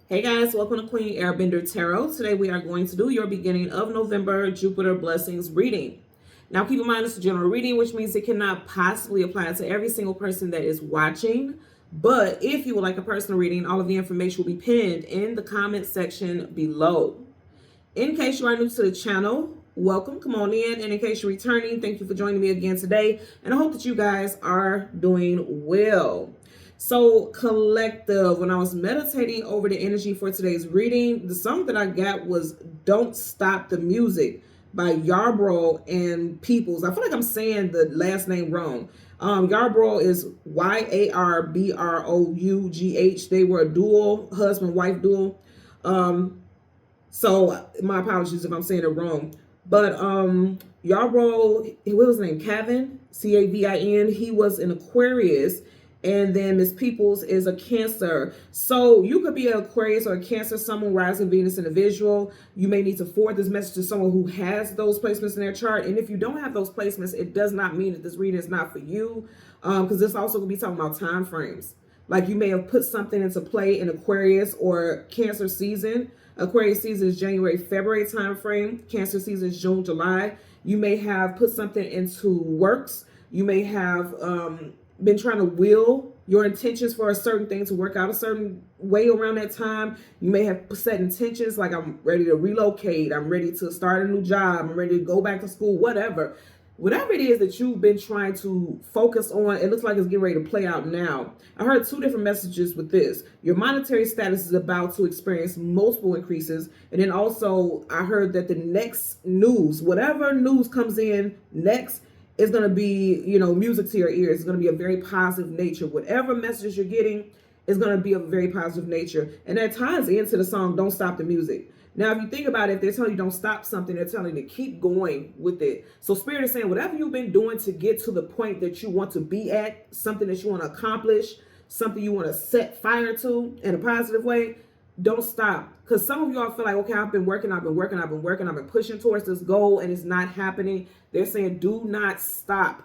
Hey guys, welcome to Queen Airbender Tarot. Today we are going to do your beginning of November Jupiter Blessings reading. Now keep in mind it's a general reading, which means it cannot possibly apply to every single person that is watching. But if you would like a personal reading, all of the information will be pinned in the comment section below. In case you are new to the channel, welcome, come on in. And in case you're returning, thank you for joining me again today. And I hope that you guys are doing well. So collective, when I was meditating over the energy for today's reading, the song that I got was Don't Stop the Music by Yarbrough and Peoples. I feel like I'm saying the last name wrong. Yarbrough is Yarbrough. They were a duo, husband-wife duo. So my apologies if I'm saying it wrong. But Yarbrough, what was his name? Cavin, Cavin. He was an Aquarius. And then Miss Peoples is a Cancer. So you could be an Aquarius or a Cancer, someone rising Venus individual. You may need to forward this message to someone who has those placements in their chart. And if you don't have those placements, it does not mean that this reading is not for you. Because this also could be talking about time frames. Like you may have put something into play in Aquarius or Cancer season. Aquarius season is January, February time frame. Cancer season is June, July. You may have put something into works. You may have been trying to will your intentions for a certain thing to work out a certain way around that time. You may have set intentions like I'm ready to relocate. I'm ready to start a new job. I'm ready to go back to school, whatever. Whatever it is that you've been trying to focus on, it looks like it's getting ready to play out now. I heard two different messages with this. Your monetary status is about to experience multiple increases. And then also I heard that the next news, whatever news comes in next, is going to be, music to your ears. It's going to be a very positive nature. Whatever messages you're getting is going to be of a very positive nature. And that ties into the song, Don't Stop the Music. Now, if you think about it, if they're telling you don't stop something, they're telling you to keep going with it. So Spirit is saying, whatever you've been doing to get to the point that you want to be at, something that you want to accomplish, something you want to set fire to in a positive way, don't stop. Because some of y'all feel like, okay, I've been pushing towards this goal and it's not happening. They're saying, do not stop.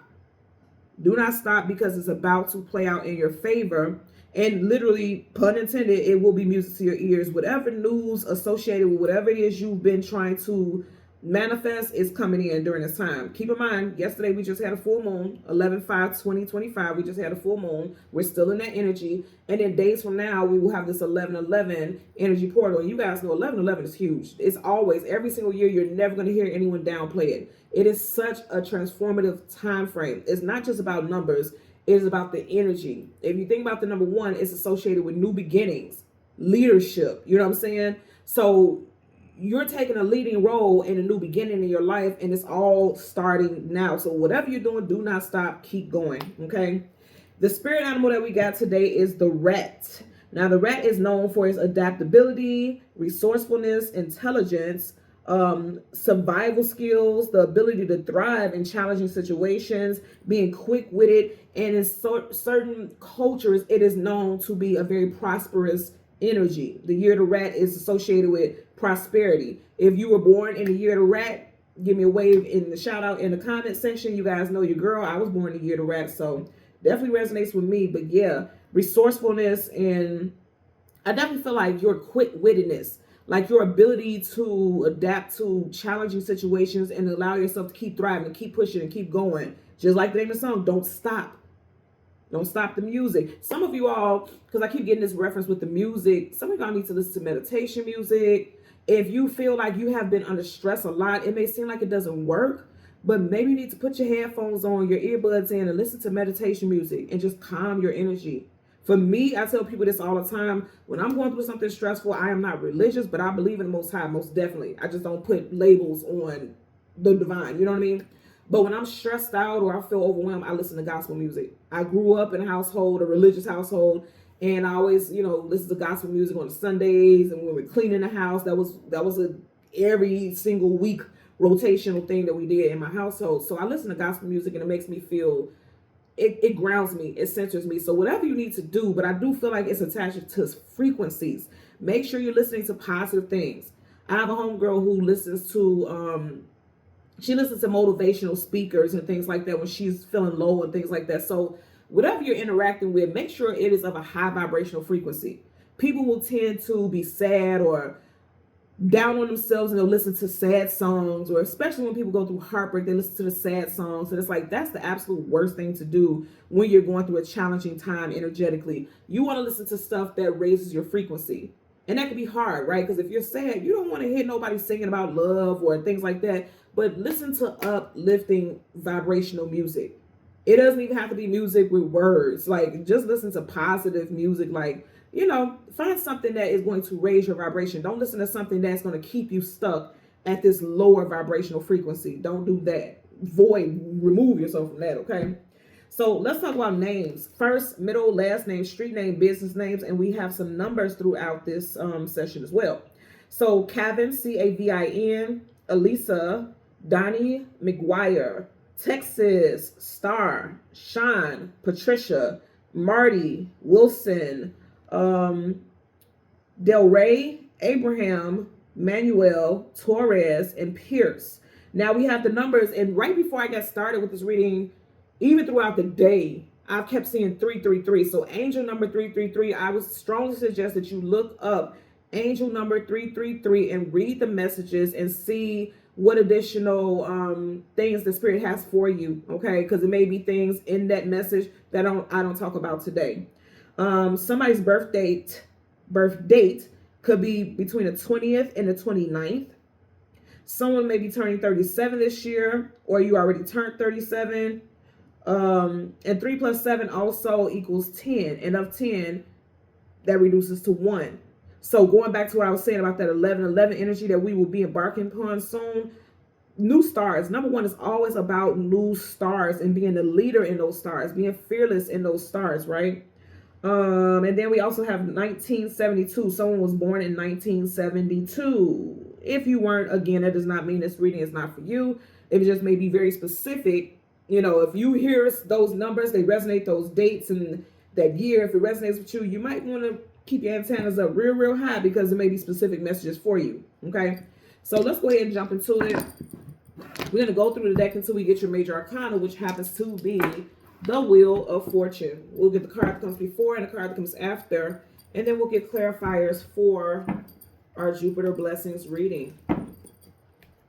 Do not stop, because it's about to play out in your favor. And literally, pun intended, it will be music to your ears. Whatever news associated with whatever it is you've been trying to manifest is coming in during this time. Keep in mind, yesterday we just had a full moon, 11/5/2025. We just had a full moon. We're still in that energy. And then days from now, we will have this 11/11 energy portal. And you guys know 11/11 is huge. It's always, every single year, you're never going to hear anyone downplay it. It is such a transformative time frame. It's not just about numbers. It is about the energy. If you think about the number one, it's associated with new beginnings, leadership. You know what I'm saying? So you're taking a leading role in a new beginning in your life, and it's all starting now. So whatever you're doing, do not stop. Keep going, okay? The spirit animal that we got today is the rat. Now, the rat is known for its adaptability, resourcefulness, intelligence, survival skills, the ability to thrive in challenging situations, being quick-witted, and in certain cultures, it is known to be a very prosperous energy. The year of the rat is associated with prosperity. If you were born in the year of the rat, give me a wave in the shout out in the comment section. You guys know your girl. I was born in the year of the rat, so definitely resonates with me. But yeah, resourcefulness, and I definitely feel like your quick-wittedness, like your ability to adapt to challenging situations and allow yourself to keep thriving, keep pushing, and keep going. Just like the name of the song, don't stop. Don't stop the music. Some of you all, because I keep getting this reference with the music, some of y'all need to listen to meditation music. If you feel like you have been under stress a lot, it may seem like it doesn't work, but maybe you need to put your headphones on, your earbuds in, and listen to meditation music and just calm your energy. For me, I tell people this all the time. When I'm going through something stressful, I am not religious, but I believe in the Most High, most definitely. I just don't put labels on the divine, you know what I mean? But when I'm stressed out or I feel overwhelmed, I listen to gospel music. I grew up in a household, a religious household, and I always, listen to gospel music on the Sundays, and when we're cleaning the house, that was a every single week rotational thing that we did in my household. So I listen to gospel music, and it makes me feel, it grounds me, it centers me. So whatever you need to do, but I do feel like it's attached to frequencies. Make sure you're listening to positive things. I have a homegirl who listens to she listens to motivational speakers and things like that when she's feeling low and things like that. So whatever you're interacting with, make sure it is of a high vibrational frequency. People will tend to be sad or down on themselves, and they'll listen to sad songs, or especially when people go through heartbreak, they listen to the sad songs. And it's like, that's the absolute worst thing to do when you're going through a challenging time energetically. You want to listen to stuff that raises your frequency. And that can be hard, right? Because if you're sad, you don't want to hear nobody singing about love or things like that. But listen to uplifting vibrational music. It doesn't even have to be music with words. Like, just listen to positive music. Like, you know, find something that is going to raise your vibration. Don't listen to something that's going to keep you stuck at this lower vibrational frequency. Don't do that. Remove yourself from that, okay? So let's talk about names. First, middle, last name, street name, business names, and we have some numbers throughout this session as well. So Cavin, Cavin, Elisa, Donnie McGuire, Texas, Star, Sean, Patricia, Marty, Wilson, Del Rey, Abraham, Manuel, Torres, and Pierce. Now we have the numbers, and right before I got started with this reading, even throughout the day, I've kept seeing 333. So angel number 333, I would strongly suggest that you look up angel number 333 and read the messages and see what additional things the spirit has for you, okay? Because it may be things in that message that I don't talk about today. Somebody's birth date could be between the 20th and the 29th. Someone may be turning 37 this year, or you already turned 37. And 3 plus 7 also equals 10. And of 10, that reduces to 1. So going back to what I was saying about that 11-11 energy that we will be embarking upon soon, new stars. Number one is always about new stars and being the leader in those stars, being fearless in those stars, right? And then we also have 1972. Someone was born in 1972. If you weren't, again, that does not mean this reading is not for you. It just may be very specific. You know, if you hear those numbers, they resonate, those dates and that year, if it resonates with you, you might want to keep your antennas up real high, because there may be specific messages for you, okay? So let's go ahead and jump into it. We're going to go through the deck until we get your major arcana, which happens to be the Wheel of Fortune. We'll get the card that comes before and the card that comes after, and then we'll get clarifiers for our Jupiter Blessings reading.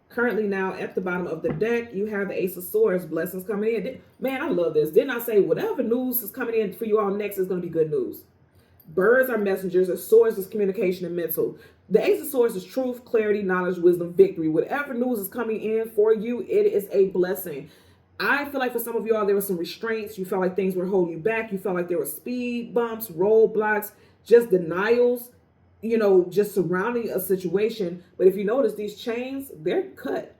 Currently now at the bottom of the deck, you have the Ace of Swords, blessings coming in. Man, I love this. Didn't I say whatever news is coming in for you all next is going to be good news? Birds are messengers, and swords is communication and mental. The Ace of Swords is truth, clarity, knowledge, wisdom, victory. Whatever news is coming in for you, it is a blessing. I feel like for some of y'all, there were some restraints. You felt like things were holding you back. You felt like there were speed bumps, roadblocks, just denials, you know, just surrounding a situation. But if you notice, these chains, they're cut.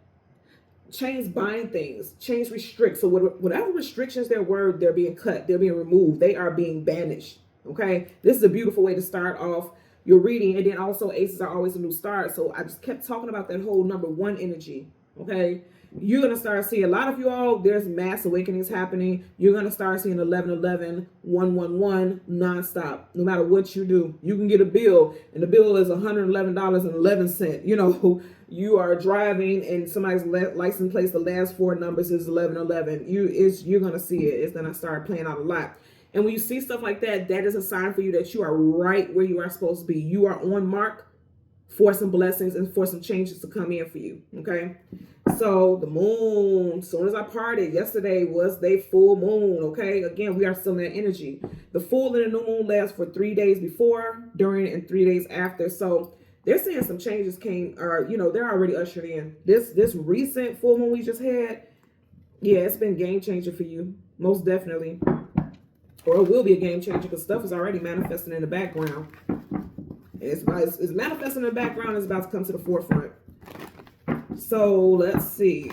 Chains bind things. Chains restrict. So whatever restrictions there were, they're being cut. They're being removed. They are being banished. Okay? This is a beautiful way to start off your reading. And then also, aces are always a new start. So I just kept talking about that whole number one energy. Okay? You're going to start seeing, a lot of you all, there's mass awakenings happening. You're going to start seeing 1111, 111 nonstop. No matter what you do, you can get a bill, and the bill is $111.11. You know, you are driving and somebody's license plate, the last four numbers is 1111. You're going to see it. It's going to start playing out a lot. And when you see stuff like that, that is a sign for you that you are right where you are supposed to be. You are on mark for some blessings and for some changes to come in for you, okay? So the moon, as soon as I parted, yesterday was the full moon, okay? Again, we are still in that energy. The full and the new moon lasts for 3 days before, during, and 3 days after. So they're saying some changes came, or, you know, they're already ushered in. This recent full moon we just had, yeah, it's been game changer for you, most definitely. Or it will be a game changer because stuff is already manifesting in the background. It's manifesting in the background. It's about to come to the forefront. So let's see.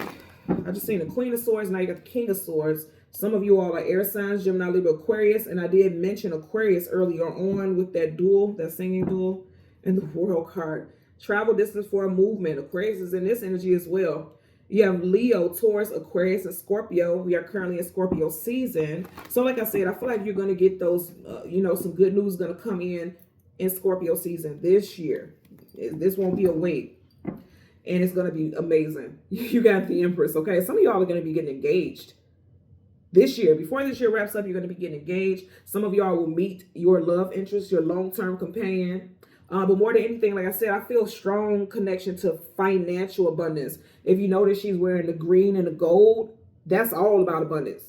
I just seen the Queen of Swords. Now you got the King of Swords. Some of you all are air signs, Gemini, Libra, Aquarius. And I did mention Aquarius earlier on with that duel, that singing duel, and the World card. Travel distance for a movement. Aquarius is in this energy as well. You have Leo, Taurus, Aquarius, and Scorpio. We are currently in Scorpio season. So like I said, I feel like you're going to get those, you know, some good news going to come in Scorpio season this year. This won't be a wait. And it's going to be amazing. You got the Empress, okay? Some of y'all are going to be getting engaged. this year. Before this year wraps up, you're going to be getting engaged. Some of y'all will meet your love interest, your long-term companion. But more than anything, like I said, I feel strong connection to financial abundance. If you notice, she's wearing the green and the gold. That's all about abundance.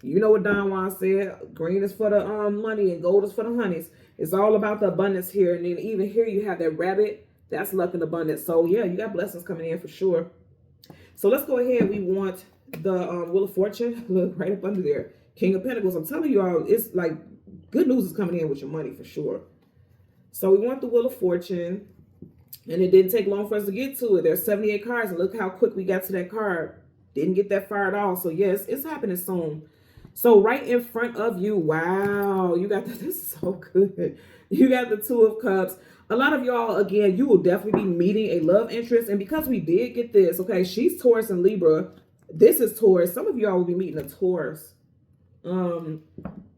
You know what Don Juan said, green is for the money and gold is for the honeys. It's all about the abundance here. And then even here you have that rabbit. That's luck and abundance. So yeah, you got blessings coming in for sure. So let's go ahead. We want the Wheel of Fortune. Look right up under there. King of Pentacles. I'm telling you all, it's like good news is coming in with your money for sure. So we want the Wheel of Fortune. And it didn't take long for us to get to it. There's 78 cards. And look how quick we got to that card. Didn't get that far at all. So yes, it's happening soon. So right in front of you, wow, you got this is so good. You got the Two of Cups. A lot of y'all, again, you will definitely be meeting a love interest. And because we did get this, okay, she's Taurus and Libra. This is Taurus. Some of y'all will be meeting a Taurus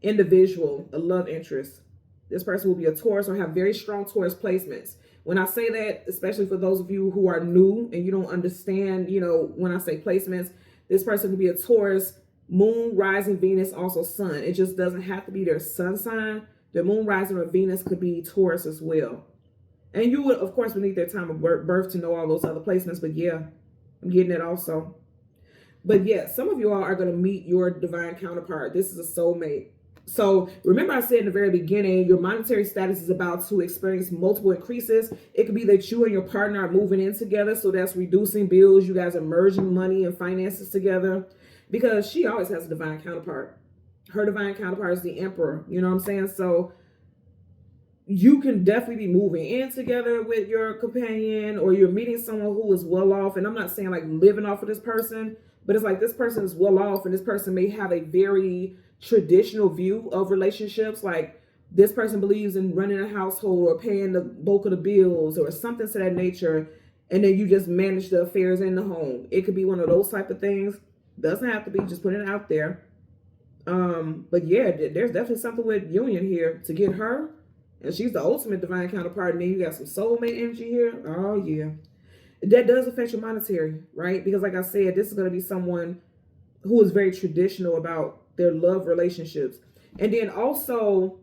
individual, a love interest. This person will be a Taurus or have very strong Taurus placements. When I say that, especially for those of you who are new and you don't understand, you know, when I say placements, this person could be a Taurus, Moon, rising, Venus, also Sun. It just doesn't have to be their sun sign. The Moon, rising, or Venus could be Taurus as well. And you would, of course, need their time of birth to know all those other placements. But yeah, I'm getting it also. But yeah, some of you all are going to meet your divine counterpart. This is a soulmate. So remember I said in the very beginning, your monetary status is about to experience multiple increases. It could be that you and your partner are moving in together. So that's reducing bills. You guys are merging money and finances together. Because she always has a divine counterpart. Her divine counterpart is the Emperor. You know what I'm saying? So you can definitely be moving in together with your companion, or you're meeting someone who is well off. And I'm not saying like living off of this person, but it's like this person is well off and this person may have a very traditional view of relationships. Like this person believes in running a household or paying the bulk of the bills or something to that nature. And then you just manage the affairs in the home. It could be one of those type of things. Doesn't have to be, just putting it out there. But yeah, there's definitely something with union here to get her. And she's the ultimate divine counterpart. And then you got some soulmate energy here. Oh yeah. That does affect your monetary, right? Because like I said, this is going to be someone who is very traditional about their love relationships. And then also,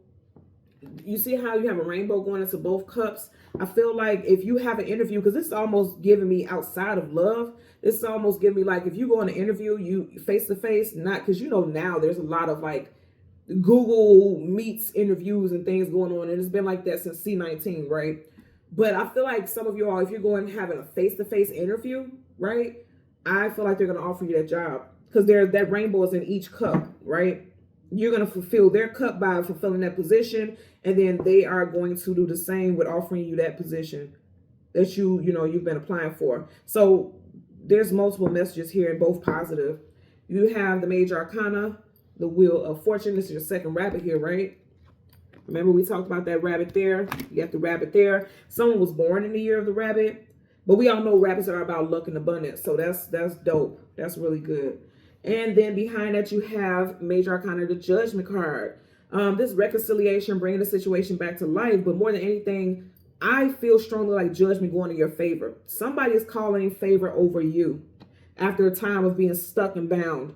you see how you have a rainbow going into both cups? I feel like if you have an interview, because this is almost giving me outside of love, this is almost giving me like if you go on an interview, you face to face, not because you know now there's a lot of like Google Meets interviews and things going on, and it's been like that since C19, right? But I feel like some of you all, if you're going having a face-to-face interview, right? I feel like they're going to offer you that job because that rainbow is in each cup, right? You're going to fulfill their cup by fulfilling that position, and then they are going to do the same with offering you that position that you've been applying for. So there's multiple messages here and both positive. You have the Major Arcana, the Wheel of Fortune. This is your second rabbit here, right? Remember we talked about that rabbit there. You got the rabbit there. Someone was born in the year of the rabbit, but we all know rabbits are about luck and abundance. So that's dope. That's really good. And then behind that you have Major Arcana, the Judgment card. This reconciliation, bringing the situation back to life. But more than anything, I feel strongly like judgment going in your favor. Somebody is calling favor over you after a time of being stuck and bound.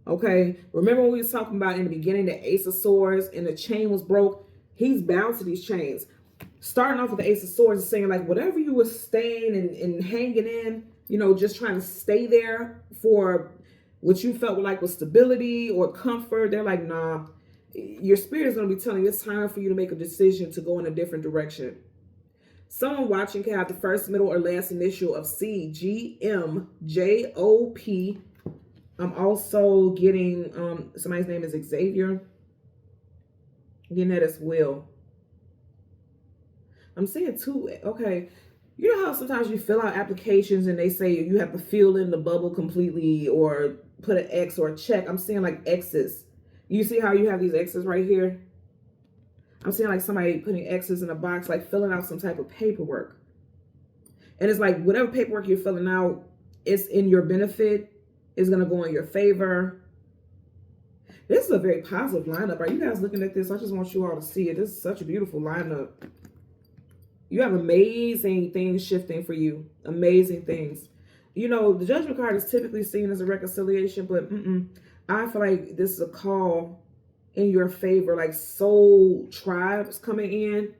Okay. Remember when we was talking about in the beginning, the Ace of Swords and the chain was broke? He's bound to these chains. Starting off with the Ace of Swords and saying like, whatever you were staying and hanging in, just trying to stay there for what you felt like was stability or comfort. They're like, nah, your spirit is going to be telling you it's time for you to make a decision to go in a different direction. Someone watching can have the first, middle, or last initial of C, G, M, J, O, P. I'm also getting, somebody's name is Xavier. Getting that as well. I'm saying too, okay. You know how sometimes you fill out applications and they say you have to fill in the bubble completely or put an X or a check. I'm seeing like X's. You see how you have these X's right here? I'm seeing like somebody putting X's in a box, like filling out some type of paperwork. And it's like whatever paperwork you're filling out, it's in your benefit. It's going to go in your favor. This is a very positive lineup. Are you guys looking at this? I just want you all to see it. This is such a beautiful lineup. You have amazing things shifting for you. Amazing things. The Judgment card is typically seen as a reconciliation, but I feel like this is a call in your favor, like soul tribes coming in.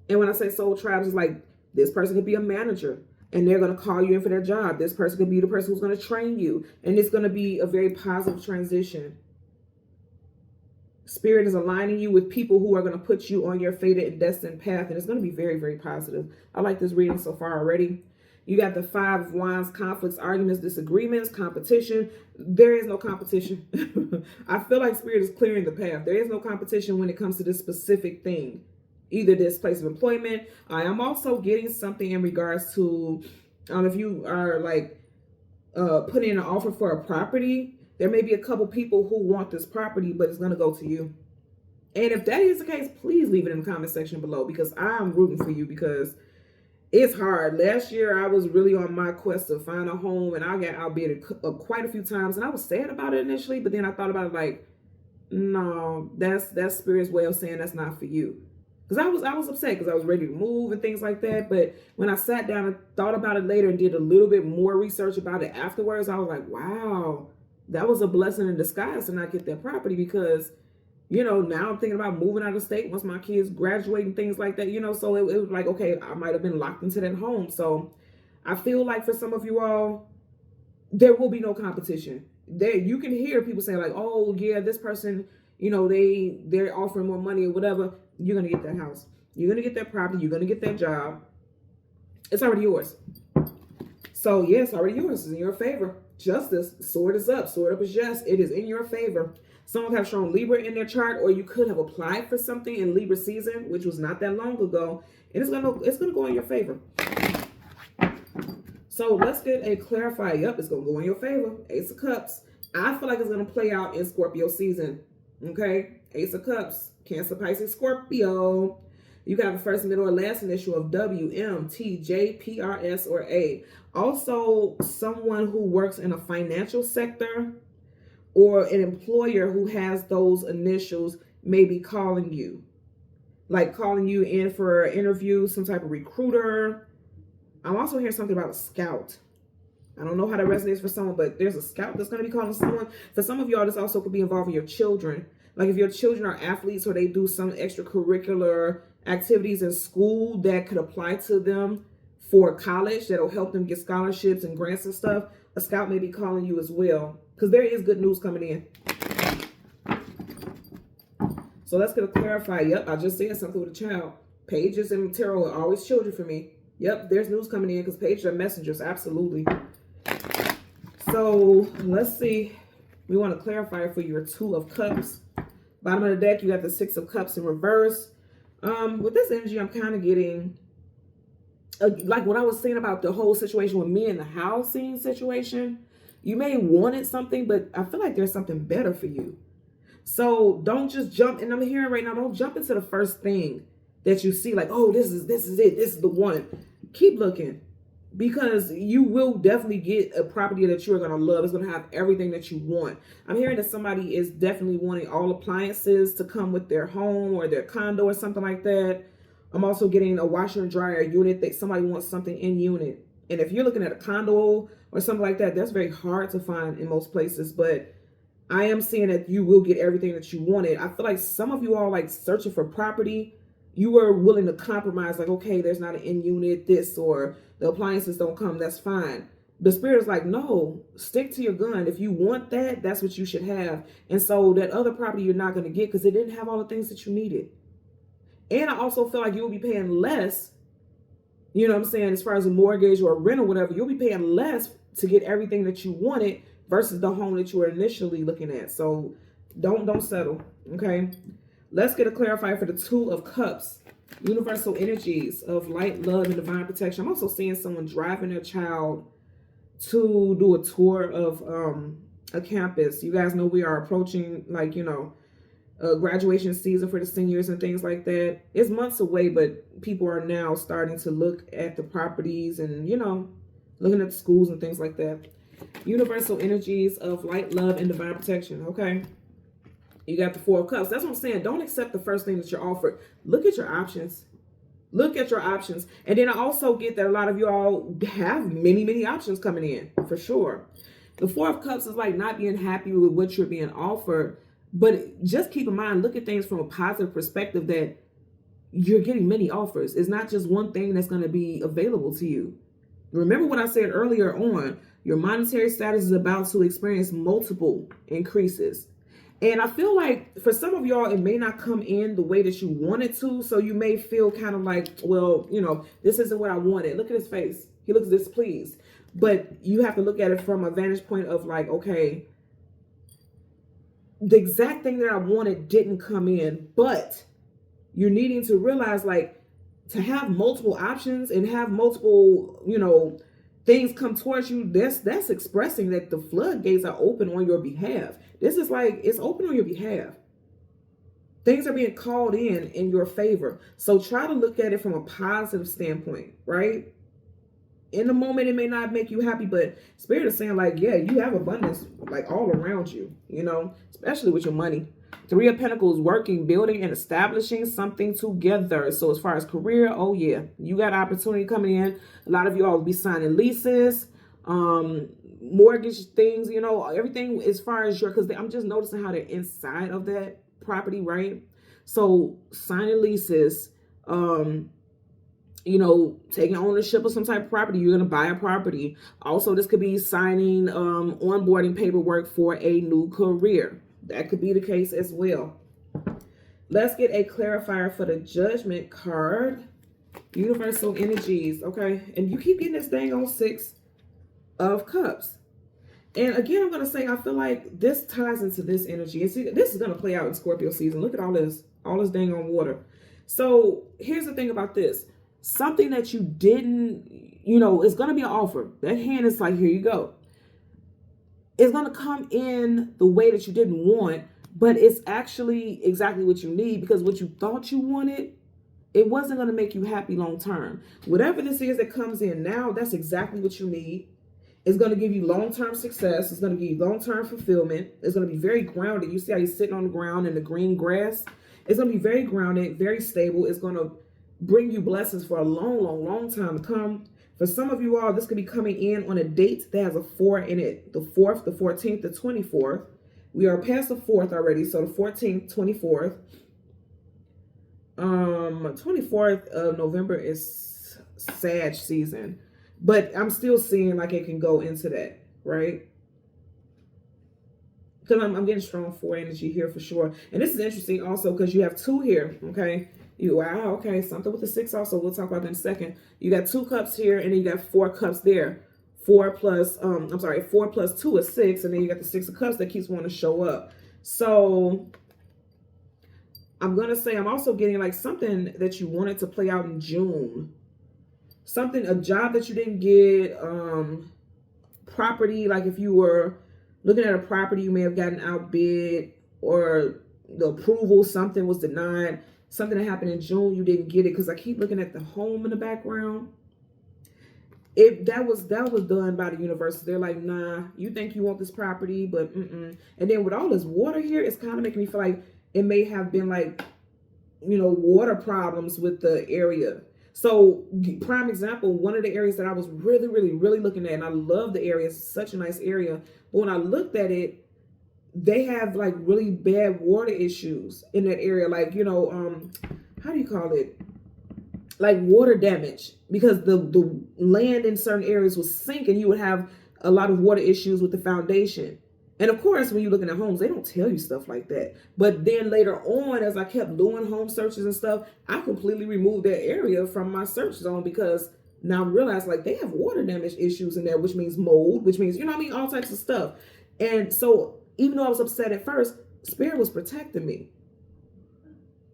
And when I say soul tribes, it's like this person could be a manager and they're going to call you in for their job. This person could be the person who's going to train you. And it's going to be a very positive transition. Spirit is aligning you with people who are going to put you on your fated and destined path. And it's going to be very, very positive. I like this reading so far already. You got the 5 of Wands, conflicts, arguments, disagreements, competition. There is no competition. I feel like Spirit is clearing the path. There is no competition when it comes to this specific thing. Either this place of employment. I am also getting something in regards to if you are like putting in an offer for a property, there may be a couple people who want this property, but it's going to go to you. And if that is the case, please leave it in the comment section below, because I'm rooting for you, because it's hard. Last year, I was really on my quest to find a home, and I got outbid quite a few times, and I was sad about it initially, but then I thought about it like, no, that's Spirit's way of saying that's not for you. Because I was upset because I was ready to move and things like that. But when I sat down and thought about it later and did a little bit more research about it afterwards, I was like, wow, that was a blessing in disguise to not get that property, because, you know, now I'm thinking about moving out of state once my kids graduate and things like that, you know. So it was like, okay, I might have been locked into that home. So I feel like for some of you all, there will be no competition. There, you can hear people say like, oh yeah, this person, you know, they're offering more money or whatever. You're going to get that house. You're going to get that property. You're going to get that job. It's already yours. So, yeah, it's already yours. It's in your favor. Justice. Sword is up. Sword up is just. It is in your favor. Someone have shown Libra in their chart, or you could have applied for something in Libra season, which was not that long ago. And it's gonna go in your favor. So, let's get a clarifier. Yep, it's going to go in your favor. Ace of Cups. I feel like it's going to play out in Scorpio season. Okay? Ace of Cups. Cancer, Pisces, Scorpio. You got the first, middle, or last initial of W, M, T, J, P, R, S, or A. Also, someone who works in a financial sector or an employer who has those initials may be calling you. Like calling you in for an interview, some type of recruiter. I'm also hearing something about a scout. I don't know how that resonates for someone, but there's a scout that's going to be calling someone. For some of y'all, this also could be involving your children. Like if your children are athletes or they do some extracurricular activities in school that could apply to them for college, that'll help them get scholarships and grants and stuff, a scout may be calling you as well, because there is good news coming in. So let's get a clarifier. Yep, I just said something with a child. Pages and tarot are always children for me. Yep, there's news coming in because pages are messengers. Absolutely. So let's see. We want to clarify for your 2 of Cups. Bottom of the deck, you got the 6 of Cups in reverse. With this energy, I'm kind of getting like what I was saying about the whole situation with me and the housing situation. You may wanted something, but I feel like there's something better for you. So don't just jump. And I'm hearing right now, don't jump into the first thing that you see. Like, oh, this is it. This is the one. Keep looking. Because you will definitely get a property that you're going to love. It's going to have everything that you want. I'm hearing that somebody is definitely wanting all appliances to come with their home or their condo or something like that. I'm also getting a washer and dryer unit that somebody wants something in unit. And if you're looking at a condo or something like that, that's very hard to find in most places. But I am seeing that you will get everything that you wanted. I feel like some of you all like searching for property. You were willing to compromise, like, okay, there's not an in unit, this, or the appliances don't come, that's fine. The Spirit is like, no, stick to your gun. If you want that, that's what you should have. And so that other property you're not going to get because it didn't have all the things that you needed. And I also feel like you'll be paying less, you know what I'm saying, as far as a mortgage or a rent or whatever, you'll be paying less to get everything that you wanted versus the home that you were initially looking at. So don't settle, okay? Let's get a clarifier for the 2 of Cups. Universal energies of light, love, and divine protection. I'm also seeing someone driving their child to do a tour of a campus. You guys know we are approaching, like, you know, graduation season for the seniors and things like that. It's months away, but people are now starting to look at the properties and, you know, looking at the schools and things like that. Universal energies of light, love, and divine protection. Okay. You got the 4 of Cups. That's what I'm saying. Don't accept the first thing that you're offered. Look at your options. Look at your options. And then I also get that a lot of you all have many, many options coming in, for sure. The Four of Cups is like not being happy with what you're being offered, but just keep in mind, look at things from a positive perspective, that you're getting many offers. It's not just one thing that's going to be available to you. Remember what I said earlier on, your monetary status is about to experience multiple increases. And I feel like for some of y'all, it may not come in the way that you want it to. So you may feel kind of like, well, this isn't what I wanted. Look at his face. He looks displeased. But you have to look at it from a vantage point of like, okay, the exact thing that I wanted didn't come in, but you're needing to realize, like, to have multiple options and have multiple, things come towards you, that's expressing that the floodgates are open on your behalf. This is like, it's open on your behalf. Things are being called in your favor. So try to look at it from a positive standpoint, right? In the moment, it may not make you happy, but Spirit is saying, like, yeah, you have abundance, like, all around you, especially with your money. Three of Pentacles, working, building, and establishing something together. So as far as career, oh yeah, you got opportunity coming in. A lot of you all will be signing leases, mortgage things, everything as far as because I'm just noticing how they're inside of that property, right? So signing leases, taking ownership of some type of property. You're going to buy a property. Also, this could be signing onboarding paperwork for a new career. That could be the case as well. Let's get a clarifier for the Judgment card. Universal energies, okay? And you keep getting this thing on Six of Cups. And again, I'm going to say, I feel like this ties into this energy. And see, this is going to play out in Scorpio season. Look at all this dang on water. So here's the thing about this. Something that you didn't, it's going to be an offer. That hand is like, here you go. It's going to come in the way that you didn't want, but it's actually exactly what you need, because what you thought you wanted, it wasn't going to make you happy long term. Whatever this is that comes in now, that's exactly what you need. It's going to give you long-term success. It's going to give you long-term fulfillment. It's going to be very grounded. You see how you're sitting on the ground in the green grass? It's going to be very grounded, very stable. It's going to bring you blessings for a long, long, long time to come. For some of you all, this could be coming in on a date that has a 4 in it. The 4th, the 14th, the 24th. We are past the 4th already. So the 14th, 24th. 24th of November is Sag season. But I'm still seeing like it can go into that, right? Because I'm getting strong 4 energy here for sure. And this is interesting also because you have 2 here, okay? Wow, okay, something with the 6 also. We'll talk about that in a second. You got 2 cups here, and then you got 4 cups there. 4 plus 2 is 6, and then you got the 6 of cups that keeps wanting to show up. So I'm going to say I'm also getting like something that you wanted to play out in June. Something, a job that you didn't get, property, like if you were looking at a property, you may have gotten outbid, or the approval, something was denied. Something that happened in June, you didn't get it, because I keep looking at the home in the background. That was done by the universe. They're like, nah, you think you want this property, but And then with all this water here, it's kind of making me feel like it may have been like, water problems with the area. So prime example, one of the areas that I was really, really, really looking at, and I love the area, it's such a nice area. But when I looked at it, they have like really bad water issues in that area. Like, how do you call it? Like water damage, because the land in certain areas was sinking. You would have a lot of water issues with the foundation. And of course, when you're looking at homes, they don't tell you stuff like that. But then later on, as I kept doing home searches and stuff, I completely removed that area from my search zone, because now I realize like they have water damage issues in there, which means mold, which means, all types of stuff. And so even though I was upset at first, Spirit was protecting me.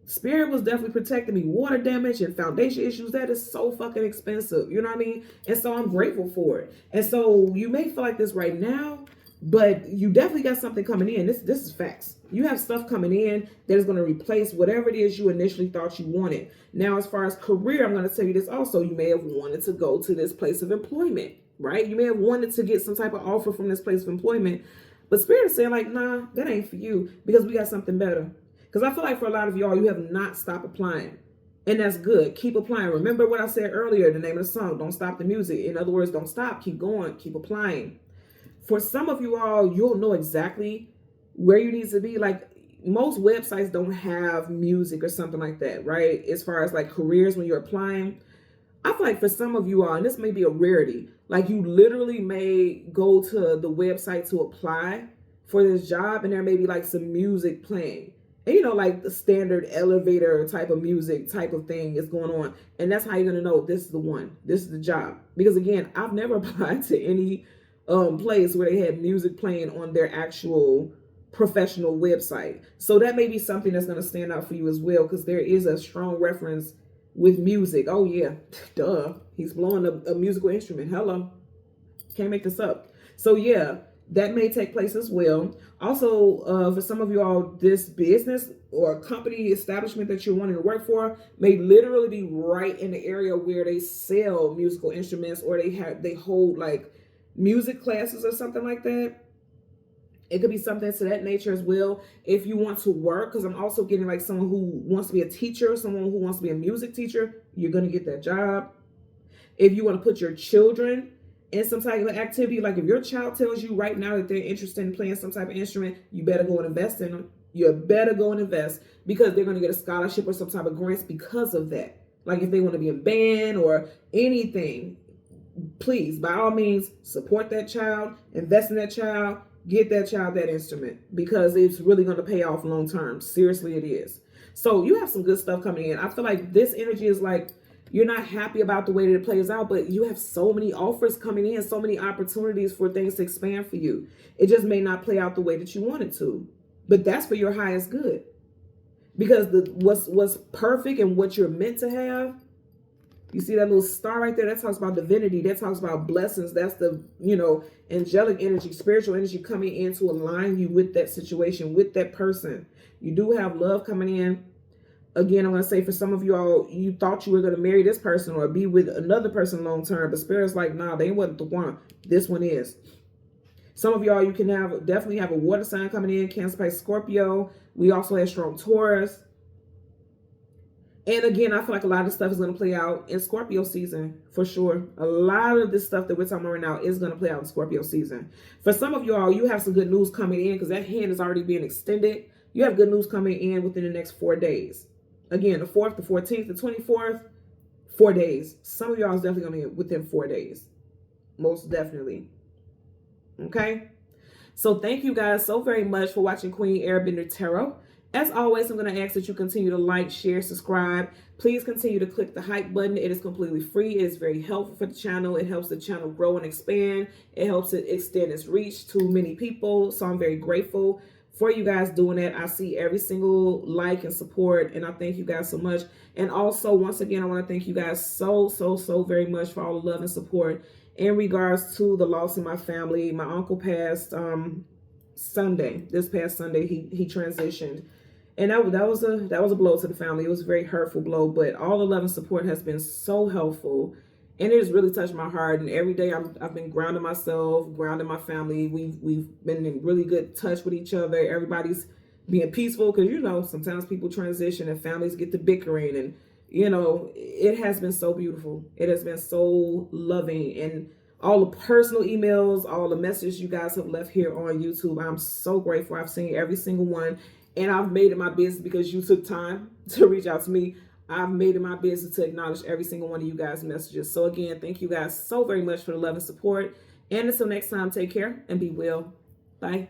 Spirit was definitely protecting me. Water damage and foundation issues, that is so fucking expensive. You know what I mean? And so I'm grateful for it. And so you may feel like this right now, but you definitely got something coming in. This is facts. You have stuff coming in that is going to replace whatever it is you initially thought you wanted. Now, as far as career, I'm going to tell you this also. You may have wanted to go to this place of employment, right? You may have wanted to get some type of offer from this place of employment. But Spirit is saying like, nah, that ain't for you, because we got something better. Because I feel like for a lot of y'all, you have not stopped applying. And that's good. Keep applying. Remember what I said earlier, the name of the song, don't stop the music. In other words, don't stop. Keep going. Keep applying. For some of you all, you'll know exactly where you need to be. Like, most websites don't have music or something like that, right? As far as like careers when you're applying. I feel like for some of you all, and this may be a rarity, like you literally may go to the website to apply for this job, and there may be like some music playing. And you know, like the standard elevator type of music type of thing is going on. And that's how you're gonna know this is the one, this is the job. Because again, I've never applied to any place where they had music playing on their actual professional website. So that may be something that's gonna stand out for you as well, because there is a strong reference with music. Oh yeah, duh. He's blowing a musical instrument. Hello. Can't make this up. So yeah, that may take place as well. Also, for some of you all, this business or company establishment that you're wanting to work for may literally be right in the area where they sell musical instruments, or they hold like music classes or something like that. It could be something to that nature as well. If you want to work, because I'm also getting like someone who wants to be a teacher, someone who wants to be a music teacher, you're going to get that job. If you want to put your children in some type of activity, like if your child tells you right now that they're interested in playing some type of instrument, you better go and invest in them. You better go and invest, because they're going to get a scholarship or some type of grants because of that. Like if they want to be in band or anything, please, by all means, support that child, invest in that child, get that child that instrument, because it's really going to pay off long term. Seriously, it is. So you have some good stuff coming in. I feel like this energy is like, you're not happy about the way that it plays out, but you have so many offers coming in, so many opportunities for things to expand for you. It just may not play out the way that you want it to, but that's for your highest good. Because what's perfect and what you're meant to have, you see that little star right there? That talks about divinity. That talks about blessings. That's the, angelic energy, spiritual energy coming in to align you with that situation, with that person. You do have love coming in. Again, I'm going to say for some of you all, you thought you were going to marry this person or be with another person long term, but Spirit's like, nah, they wasn't the one. This one is. Some of y'all, you can definitely have a water sign coming in, Cancer, Pisces, Scorpio. We also have strong Taurus. And again, I feel like a lot of stuff is going to play out in Scorpio season, for sure. A lot of this stuff that we're talking about right now is going to play out in Scorpio season. For some of y'all, you have some good news coming in, because that hand is already being extended. You have good news coming in within the next 4 days. Again, the 4th, the 14th, the 24th, 4 days. Some of y'all is definitely going to be within 4 days. Most definitely. Okay? So thank you guys so very much for watching Queen Airbender Tarot. As always, I'm going to ask that you continue to like, share, subscribe. Please continue to click the hype button. It is completely free. It is very helpful for the channel. It helps the channel grow and expand. It helps it extend its reach to many people. So I'm very grateful for you guys doing that. I see every single like and support, and I thank you guys so much. And also, once again, I want to thank you guys so very much for all the love and support in regards to the loss in my family. My uncle passed this past Sunday. He transitioned. And that was a blow to the family. It was a very hurtful blow, but all the love and support has been so helpful, and it has really touched my heart. And every day I've been grounding myself, grounding my family. We've been in really good touch with each other. Everybody's being peaceful, because sometimes people transition and families get to bickering, and it has been so beautiful. It has been so loving, and all the personal emails, all the messages you guys have left here on YouTube, I'm so grateful. I've seen every single one. And I've made it my business, because you took time to reach out to me. I've made it my business to acknowledge every single one of you guys' messages. So again, thank you guys so very much for the love and support. And until next time, take care and be well. Bye.